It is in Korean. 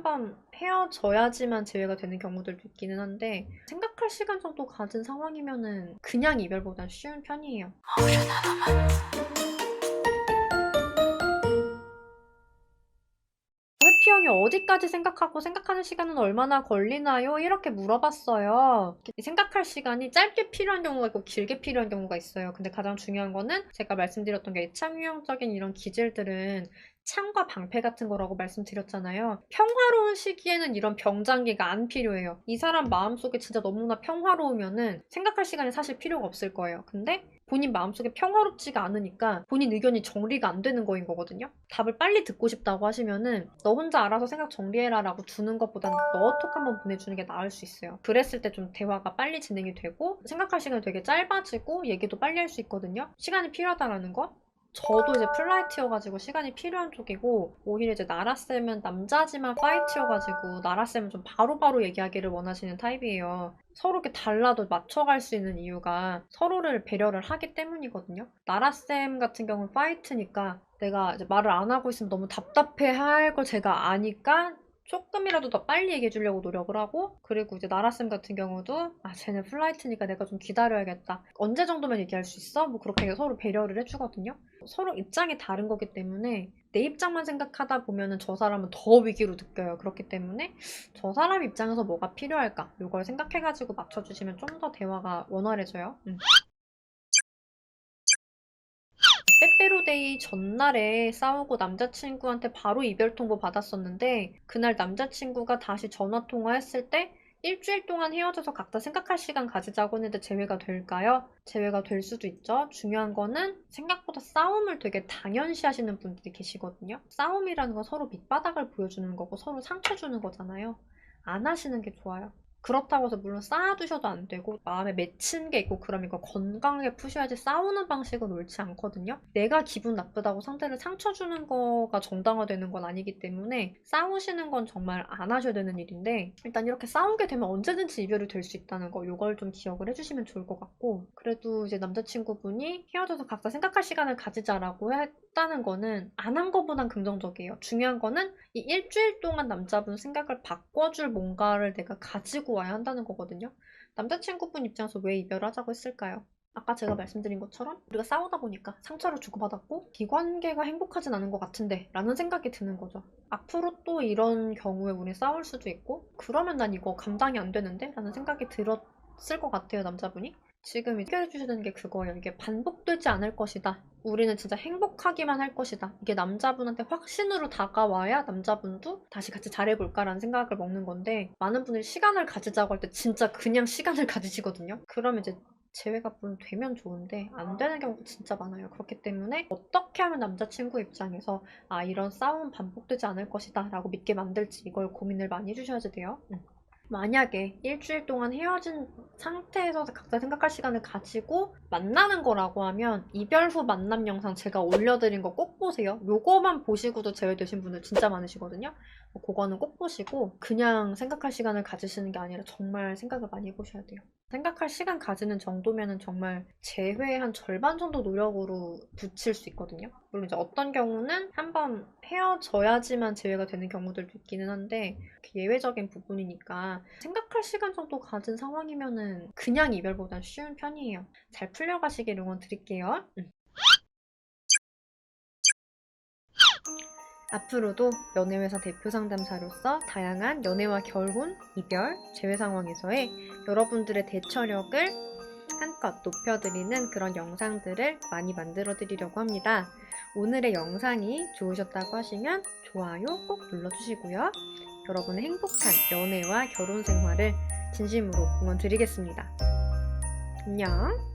한번 헤어져야지만 재회가 되는 경우들도 있기는 한데 생각할 시간 정도 가진 상황이면은 그냥 이별보단 쉬운 편이에요. 회피형이 어디까지 생각하고 생각하는 시간은 얼마나 걸리나요? 이렇게 물어봤어요. 생각할 시간이 짧게 필요한 경우가 있고 길게 필요한 경우가 있어요. 근데 가장 중요한 거는 제가 말씀드렸던 게 이착유형적인 이런 기질들은 창과 방패 같은 거라고 말씀드렸잖아요. 평화로운 시기에는 이런 병장기가 안 필요해요. 이 사람 마음속에 진짜 너무나 평화로우면은 생각할 시간이 사실 필요가 없을 거예요. 근데 본인 마음속에 평화롭지가 않으니까 본인 의견이 정리가 안 되는 거인 거거든요. 답을 빨리 듣고 싶다고 하시면은 너 혼자 알아서 생각 정리해라 라고 두는 것보다는 너 톡 한번 보내주는 게 나을 수 있어요. 그랬을 때 좀 대화가 빨리 진행이 되고 생각할 시간이 되게 짧아지고 얘기도 빨리 할 수 있거든요. 시간이 필요하다라는 거. 저도 이제 플라이트여가지고 시간이 필요한 쪽이고 오히려 이제 나라쌤은 남자지만 파이트여가지고 나라쌤은 좀 바로바로 얘기하기를 원하시는 타입이에요. 서로 이렇게 달라도 맞춰갈 수 있는 이유가 서로를 배려를 하기 때문이거든요. 나라쌤 같은 경우는 파이트니까 내가 이제 말을 안 하고 있으면 너무 답답해 할 걸 제가 아니까 조금이라도 더 빨리 얘기해 주려고 노력을 하고 그리고 이제 나라쌤 같은 경우도 쟤는 플라이트니까 내가 좀 기다려야겠다. 언제 정도면 얘기할 수 있어? 뭐 그렇게 서로 배려를 해주거든요. 서로 입장이 다른 거기 때문에 내 입장만 생각하다 보면은 저 사람은 더 위기로 느껴요. 그렇기 때문에 저 사람 입장에서 뭐가 필요할까? 이걸 생각해가지고 맞춰주시면 좀 더 대화가 원활해져요. 빼빼로데이 전날에 싸우고 남자친구한테 바로 이별 통보 받았었는데 그날 남자친구가 다시 전화 통화했을 때 일주일 동안 헤어져서 각자 생각할 시간 가지자고 했는데 재회가 될까요? 재회가 될 수도 있죠. 중요한 거는 생각보다 싸움을 되게 당연시 하시는 분들이 계시거든요. 싸움이라는 건 서로 밑바닥을 보여주는 거고 서로 상처 주는 거잖아요. 안 하시는 게 좋아요. 그렇다고 해서 물론 쌓아두셔도 안 되고 마음에 맺힌 게 있고 그럼 이거 건강하게 푸셔야지 싸우는 방식은 옳지 않거든요. 내가 기분 나쁘다고 상대를 상처 주는 거가 정당화되는 건 아니기 때문에 싸우시는 건 정말 안 하셔야 되는 일인데 일단 이렇게 싸우게 되면 언제든지 이별이 될 수 있다는 거 이걸 좀 기억을 해주시면 좋을 것 같고 그래도 이제 남자친구분이 헤어져서 각자 생각할 시간을 가지자라고 했다는 거는 안 한 거보단 긍정적이에요. 중요한 거는 이 일주일 동안 남자분 생각을 바꿔줄 뭔가를 내가 가지고 와야 한다는 거거든요. 남자친구분 입장에서 왜 이별을 하자고 했을까요? 아까 제가 말씀드린 것처럼 우리가 싸우다 보니까 상처를 주고받았고 이 관계가 행복하진 않은 것 같은데 라는 생각이 드는 거죠. 앞으로 또 이런 경우에 우리 싸울 수도 있고 그러면 난 이거 감당이 안 되는데? 라는 생각이 들었을 것 같아요, 남자분이. 지금 해결해 주셔야 되는 게 그거예요. 이게 반복되지 않을 것이다. 우리는 진짜 행복하기만 할 것이다. 이게 남자분한테 확신으로 다가와야 남자분도 다시 같이 잘해볼까라는 생각을 먹는 건데 많은 분들이 시간을 가지자고 할 때 진짜 그냥 시간을 가지시거든요. 그러면 이제 재회가 물론 되면 좋은데 안 되는 경우가 진짜 많아요. 그렇기 때문에 어떻게 하면 남자친구 입장에서 이런 싸움은 반복되지 않을 것이다 라고 믿게 만들지 이걸 고민을 많이 해주셔야지 돼요. 만약에 일주일 동안 헤어진 상태에서 각자 생각할 시간을 가지고 만나는 거라고 하면 이별 후 만남 영상 제가 올려드린 거 꼭 보세요. 요거만 보시고도 제외되신 분들 진짜 많으시거든요. 그거는 꼭 보시고 그냥 생각할 시간을 가지시는 게 아니라 정말 생각을 많이 해보셔야 돼요. 생각할 시간 가지는 정도면은 정말 재회의 한 절반 정도 노력으로 붙일 수 있거든요. 물론 이제 어떤 경우는 한번 헤어져야지만 재회가 되는 경우들도 있기는 한데 예외적인 부분이니까 생각할 시간 정도 가진 상황이면은 그냥 이별보단 쉬운 편이에요. 잘 풀려가시길 응원드릴게요. 앞으로도 연애회사 대표 상담사로서 다양한 연애와 결혼, 이별, 재회 상황에서의 여러분들의 대처력을 한껏 높여드리는 그런 영상들을 많이 만들어 드리려고 합니다. 오늘의 영상이 좋으셨다고 하시면 좋아요 꼭 눌러주시고요. 여러분의 행복한 연애와 결혼 생활을 진심으로 응원 드리겠습니다. 안녕!